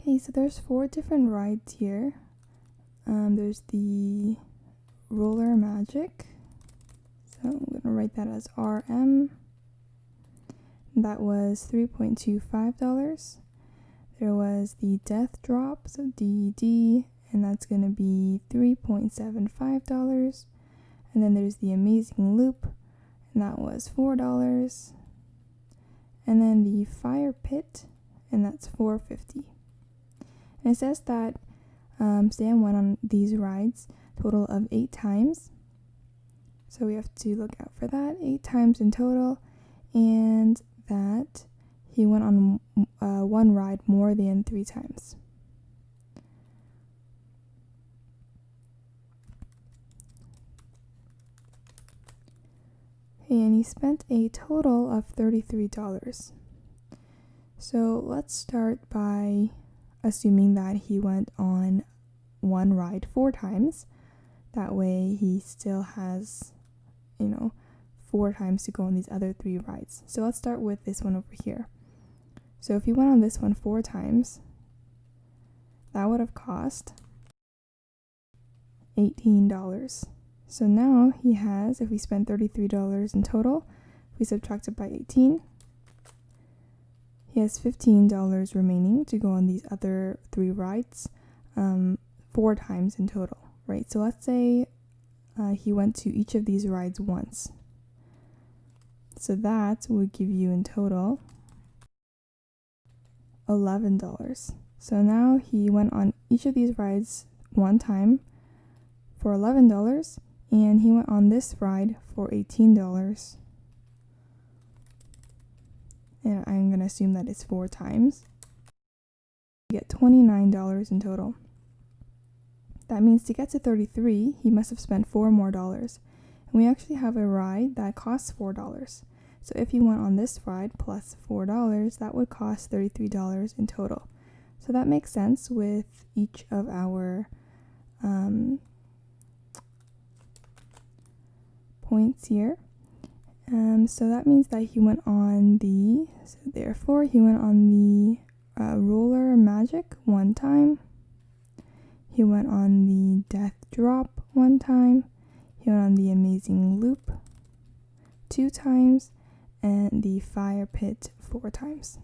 Okay, so there's 4 different rides here. There's the Roller Magic. So I'm going to write that as RM. That was $3.25. There was the Death Drop, so DD, and that's going to be $3.75. And then there's the Amazing Loop, and that was $4. And then the Fire Pit, and that's $4.50. And it says that Sam went on these rides a total of 8 times. So we have to look out for that, 8 times in total, and that he went on one ride more than 3 times. Okay, and he spent a total of $33. So let's start by assuming that he went on one ride 4 times. That way he still has, 4 times to go on these other 3 rides. So let's start with this one over here. So if he went on this one 4 times, that would have cost $18. So now he has, if we spent $33 in total, if we subtract it by 18, he has $15 remaining to go on these other 3 rides, 4 times in total, right? So let's say he went to each of these rides once. So that would give you in total $11. So now he went on each of these rides 1 time for $11, and he went on this ride for $18. And I'm going to assume that it's 4 times. You get $29 in total. That means to get to 33, he must have spent $4 more. And we actually have a ride that costs $4. So if you went on this ride plus $4, that would cost $33 in total. So that makes sense with each of our points here. So that means that he went on the, Roller Magic 1 time. He went on the Death Drop 1 time. He went on the Amazing Loop 2 times. And the Fire Pit 4 times.